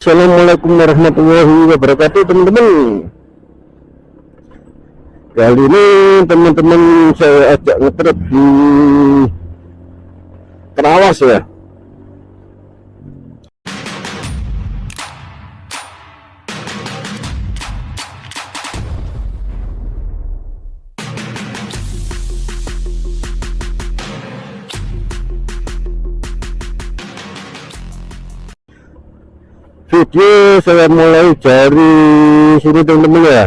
Assalamualaikum warahmatullahi wabarakatuh, teman-teman. Kali ini teman-teman saya ajak ngetrip di Terawas ya. Video saya mulai dari sini teman-teman ya.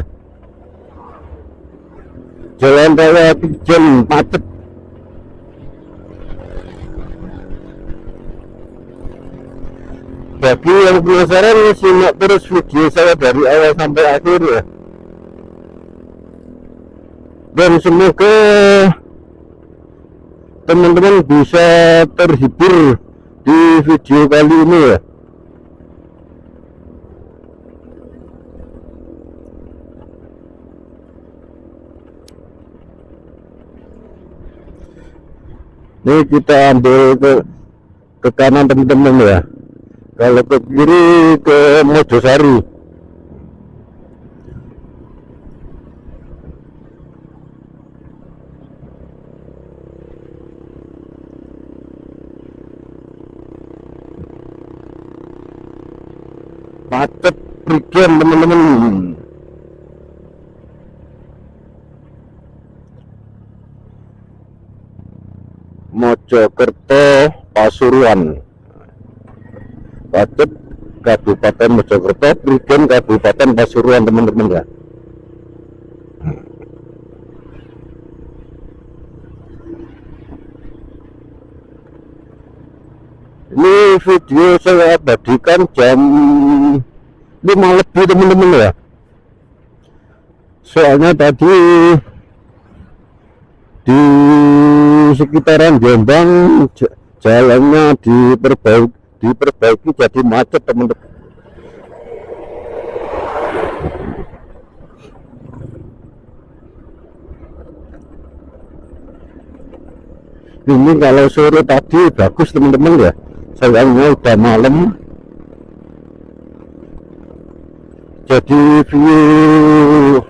Jalan raya Pijen macet. Bagi yang penasaran, simak terus video saya dari awal sampai akhir ya. Dan semoga teman-teman bisa terhibur di video kali ini ya. Ini kita ambil ke kanan teman-teman ya. Kalau ke kiri ke Mojosari. Macet Prigen teman-teman. Mojokerto Pasuruan, Pacet Kabupaten Mojokerto, Prigen Kabupaten Pasuruan teman-teman ya. Ini video saya abadikan jam 5 lebih teman-teman ya. Soalnya tadi di sekitaran Jombang jalannya diperbaiki jadi macet teman-teman. Ini kalau sore tadi bagus teman-teman ya, sayangnya udah malam jadi view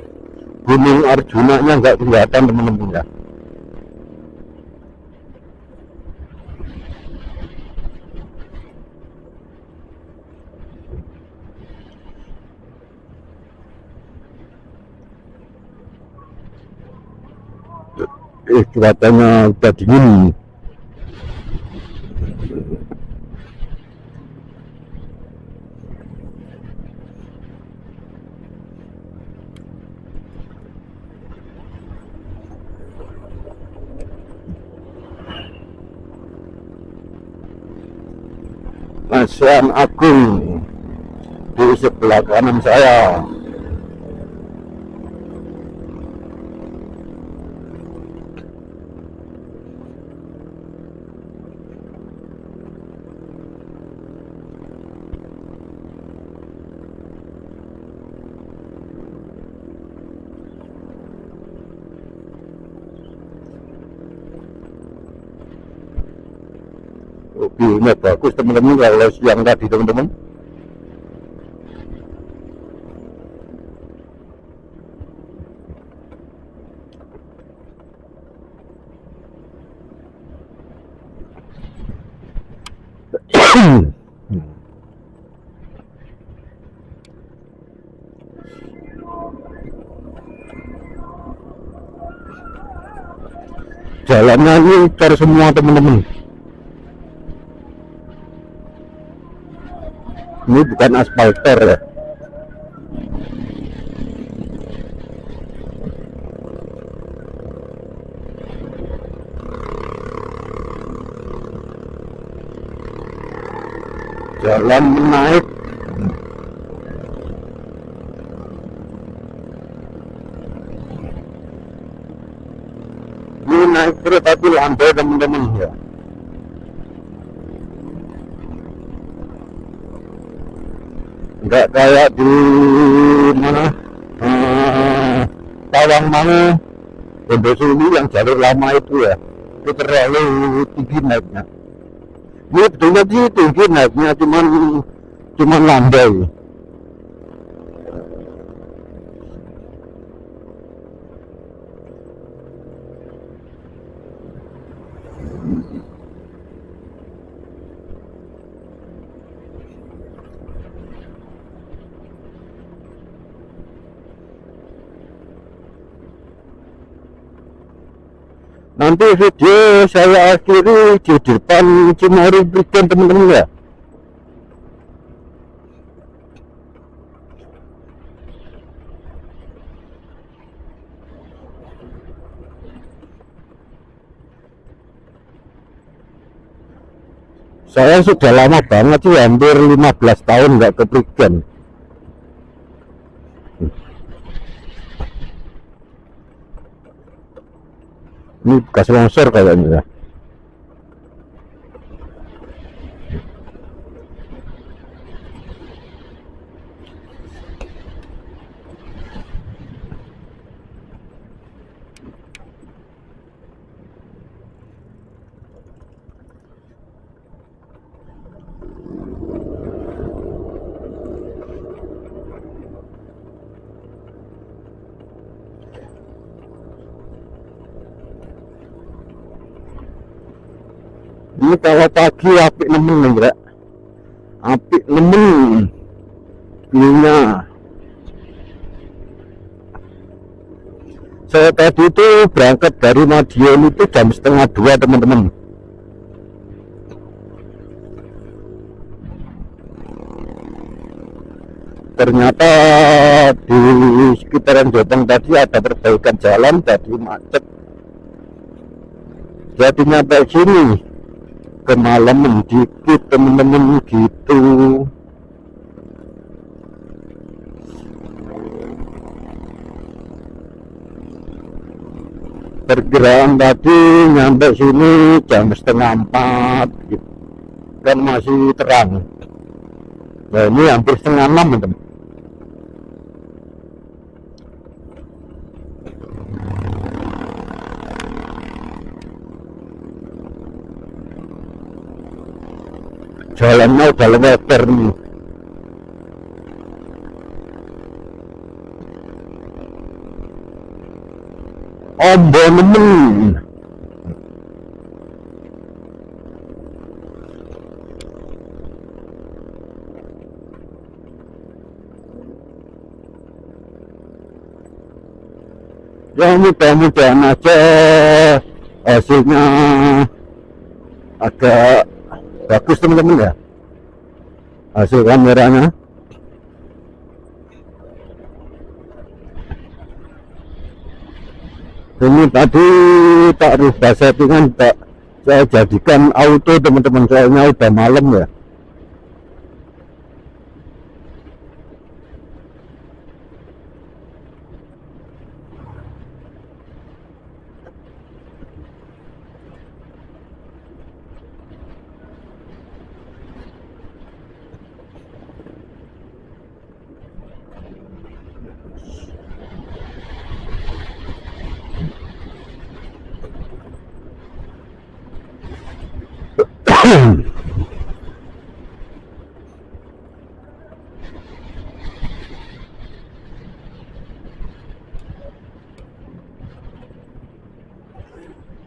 Gunung Arjuna nya nggak kelihatan teman-teman ya. Cuacanya udah dingin. Masyan Agung di sebelah kanan saya. View-nya bagus teman-teman kalau siang tadi teman-teman. Jalannya ini cari semua teman-teman. Ini bukan aspalter ya. Jalan naik. Ini naik kereta api landai teman-teman ya. Enggak kayak di mana Tawangmangu, Bondosuli yang jalur lama itu ya, itu terlalu tinggi naiknya. Ini betulnya sih tinggi naiknya, cuman cuma landai. Nanti video saya akhiri di depan Cimory Prigen teman-teman ya. Saya sudah lama banget sih, hampir 15 tahun nggak ke Prigen. Ini bekas longsor kayaknya ya. Ini kalau pagi apik nemen nih ya, apik nemen view-nya. Saya tadi itu berangkat dari Madiun itu jam 1:30 teman-teman. Ternyata di sekitaran Jombang tadi ada perbaikan jalan, jadi macet. Jadi nyampe sini kemalaman dikit temen-temen gitu. Perkiraan tadi nyampe sini jam 3:30 gitu. Kan masih terang. Nah ini hampir 5:30 teman. Jalannya udah lebar nih. Ombo nemen. Ya mudah-mudahan aja hasilnya agak bagus teman-teman ya, hasil kameranya. Ini tadi tak rubah settingan, tak saya jadikan auto teman-teman, soalnya udah malam ya.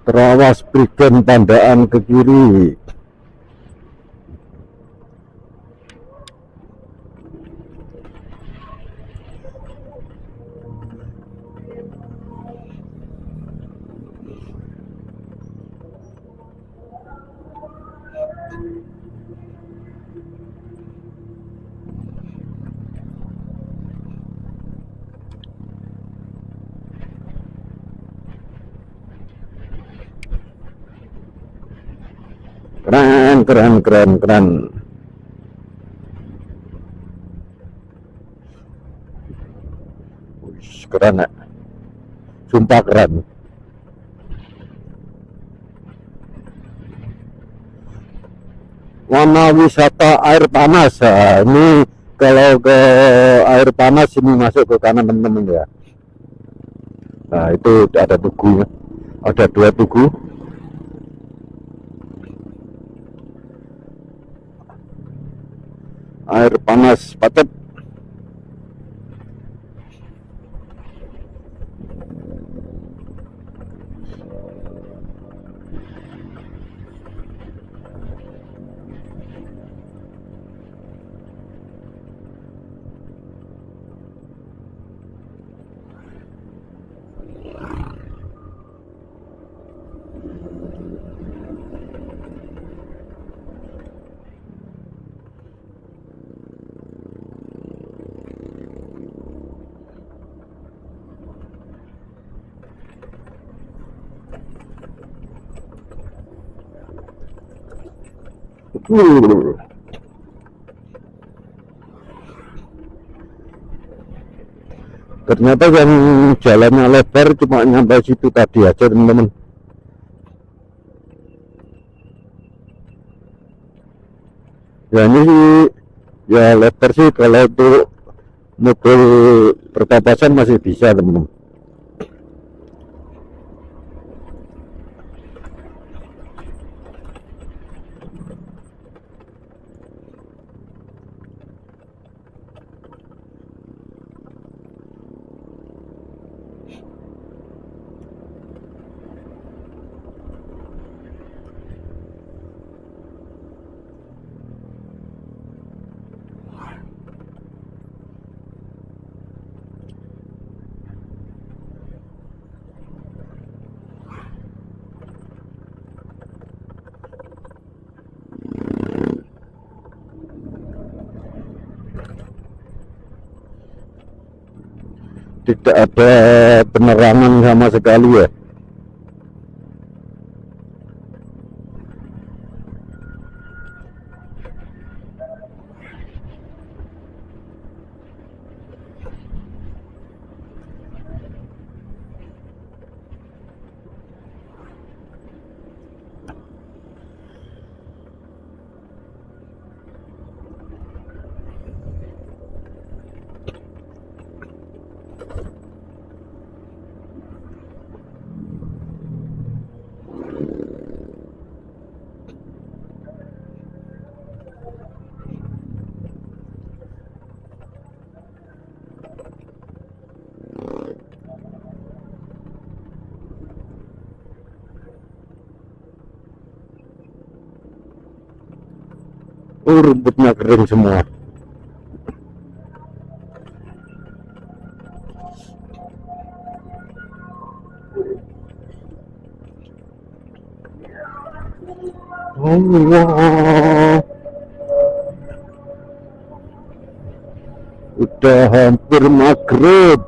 Terawas Prigen Pandaan ke kiri. Keren. Wih, keren ya, sumpah keren. Warna wisata air panas. Nah, ini kalau ke air panas ini masuk ke kanan teman-teman ya. Nah itu ada tugunya, ada 2 tugu. air panas pacet. Ternyata yang jalannya lebar cuma nyampe situ tadi aja teman-teman. Ya ini sih ya lebar sih, kalau untuk mobil pertapasan masih bisa teman-teman. Tidak ada penerangan sama sekali ya. Rumputnya kering semua. Allah, udah hampir maghrib.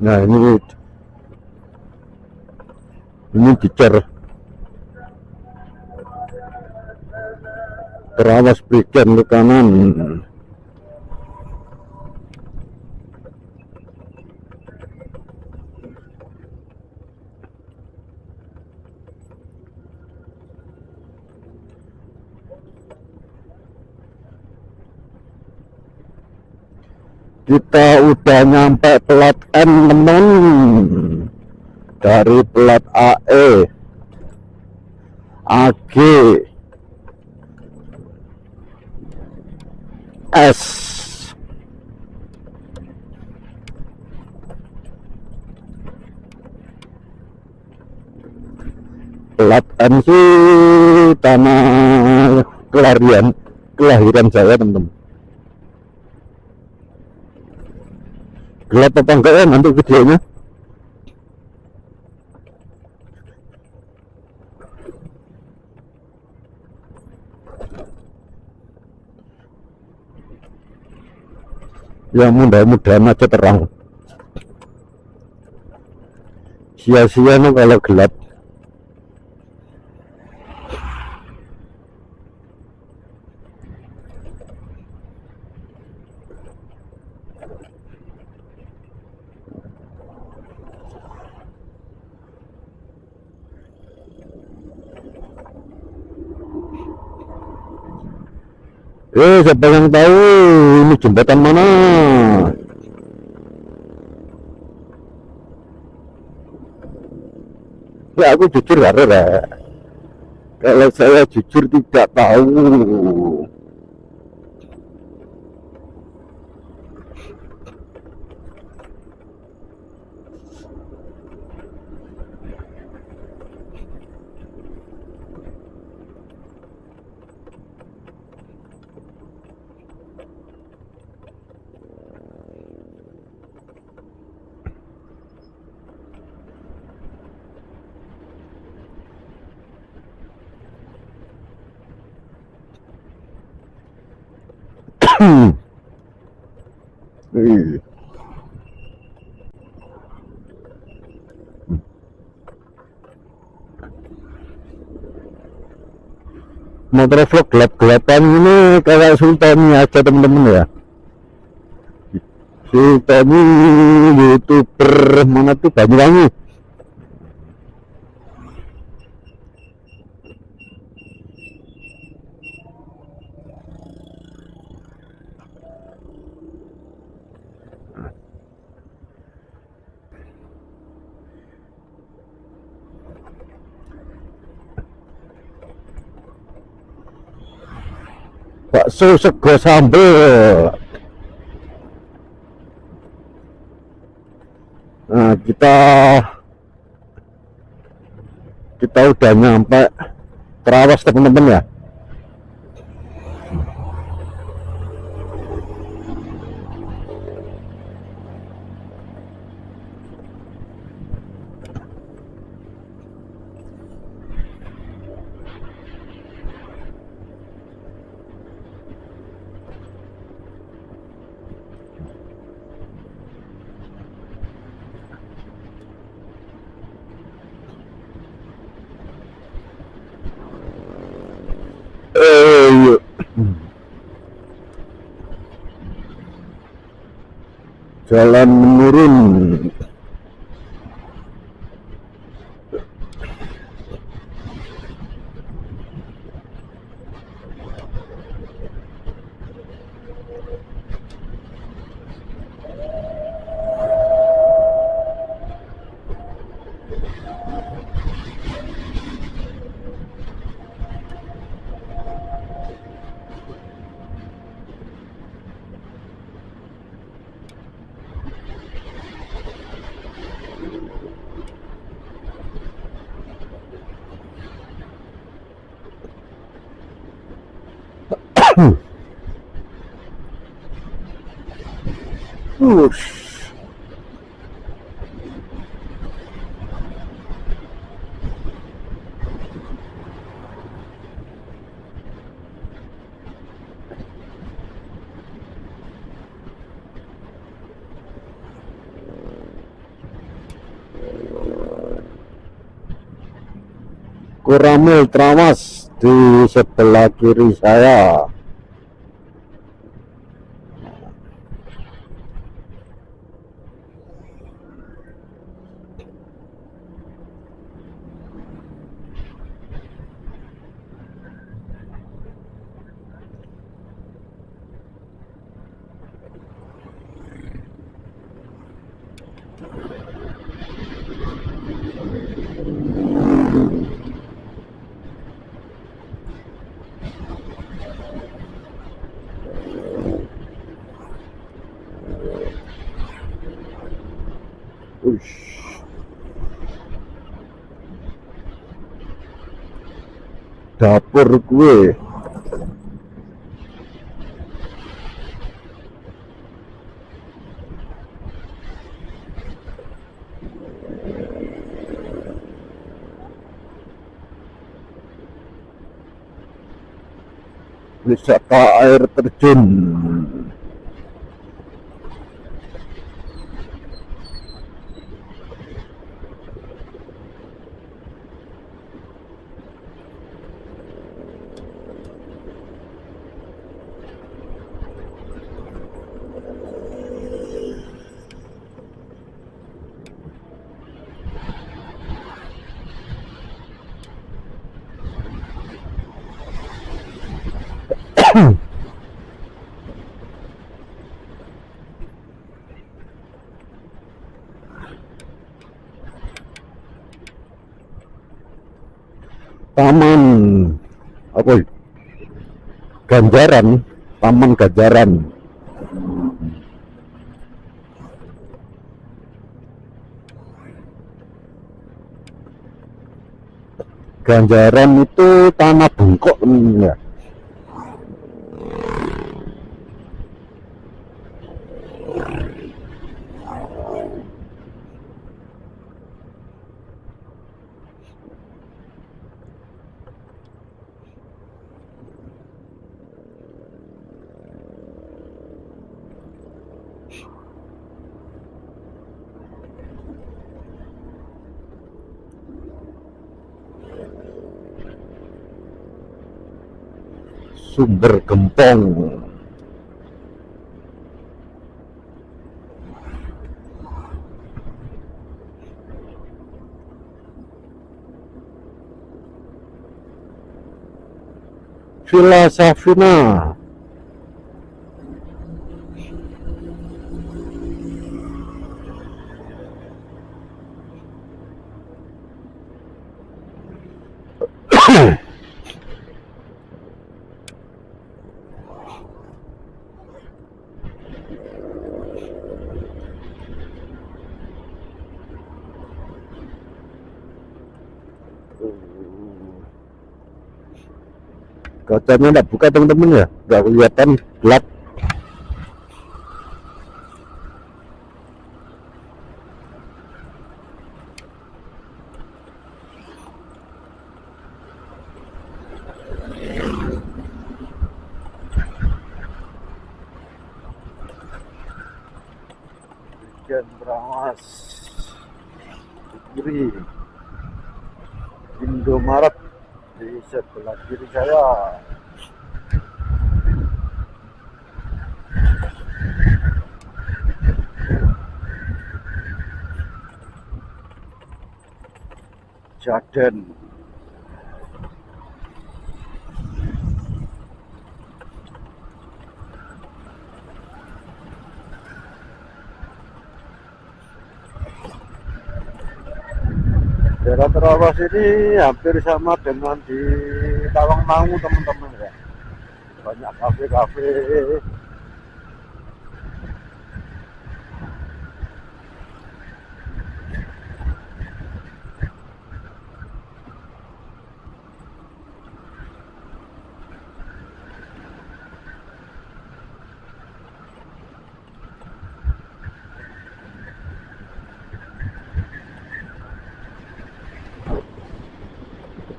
Nah ini dicer, terawas berikan ke kanan. Kita udah nyampe plat N teman, dari plat AE, AG, S. Plat N sih tanah kelahiran saya teman-teman. Gelap apa enggak ya nanti videonya. Ya mudah-mudahan aja terang. Sia-sia nih kalau gelap. Siapa yang tahu ini jembatan mana? Ya aku jujur ya. Kalau saya jujur tidak tahu. Ih, motor vlog gelap-gelapan ini kayak Sultani aja temen-temen ya. Sultani YouTuber mana tuh Banyuwangi. Bakso sego sambel. Nah, kita udah nyampe Trawas teman-teman ya. Yuk. Jalan menurun. Ush. Koramil Trawas di sebelah kiri saya. Ush. Dapur gue. Wisata air terjun. Taman apa ya? Ganjaran, Taman Ganjaran. Ganjaran itu tanah bungkuk ya. Sumber Gempong. Villa Safina. Kacanya enggak buka teman-teman ya, nggak kelihatan, gelap. Ikan Bramas kiri, Indomaret di sebelah kiri saya. Jaden. Daerah Terawas ini hampir sama dengan di Tawangmangu teman-teman ya. Banyak kafe-kafe.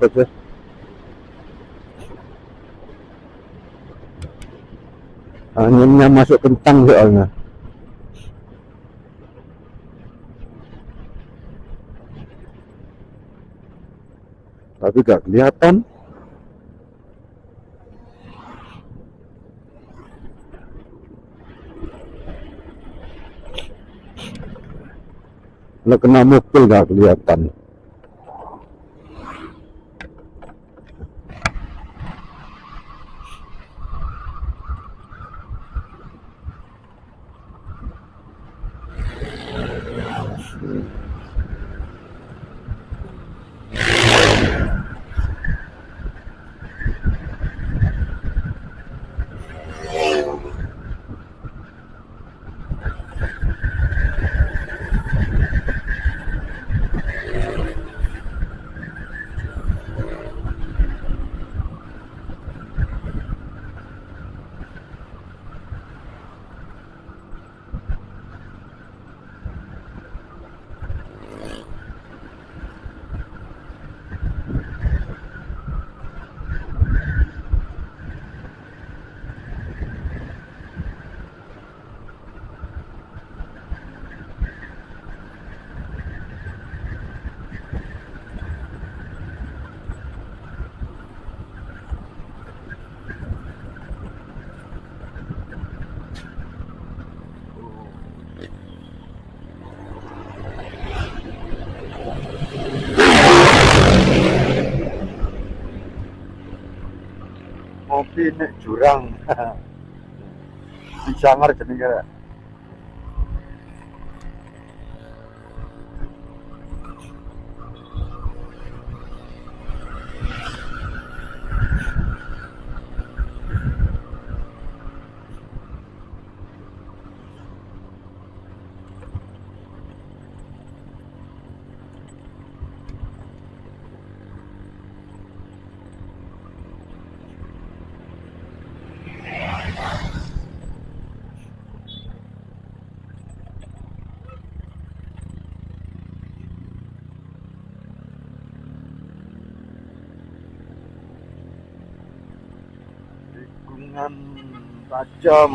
Betul. Anginnya masuk kentang soalnya. Tapi gak kelihatan. Kalau kena mobil gak kelihatan. Ngopi nek jurang. Di Sangar jenenge. tikungan tajam.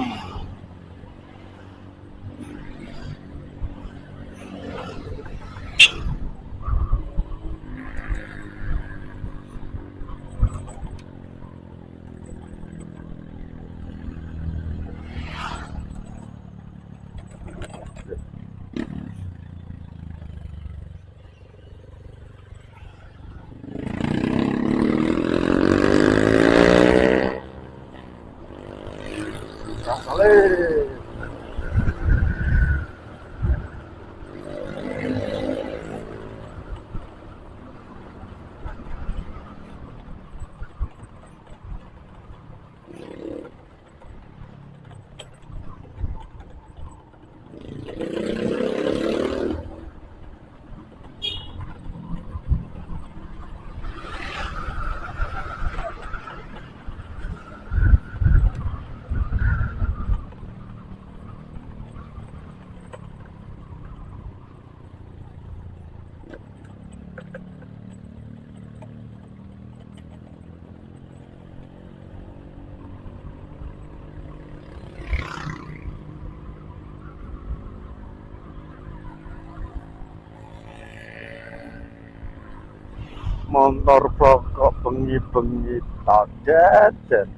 Kali motor pokok bengi-bengi tak jajan.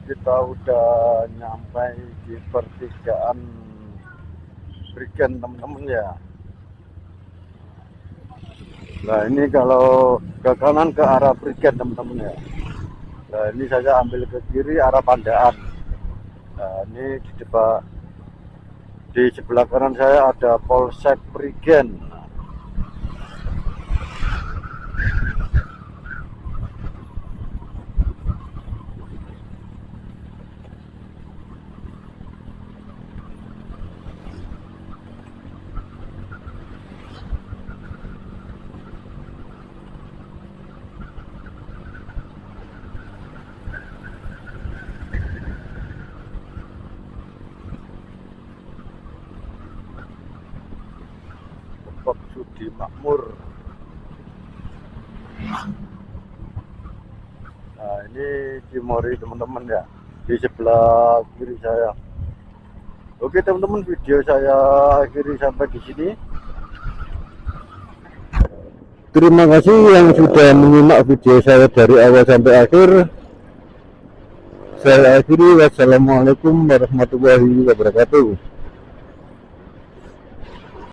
Kita udah nyampe di pertigaan Prigen teman-teman ya. Nah ini kalau ke kanan ke arah Prigen teman-teman ya. Nah ini saya ambil ke kiri arah Pandaan. Nah ini di sebelah kanan saya ada Polsek Prigen. Pak Sudi Makmur. Nah ini Cimory teman-teman ya, di sebelah kiri saya. Oke teman-teman, video saya akhiri sampai di sini. Terima kasih yang sudah menyimak video saya dari awal sampai akhir. Saya akhiri, wassalamualaikum warahmatullahi wabarakatuh.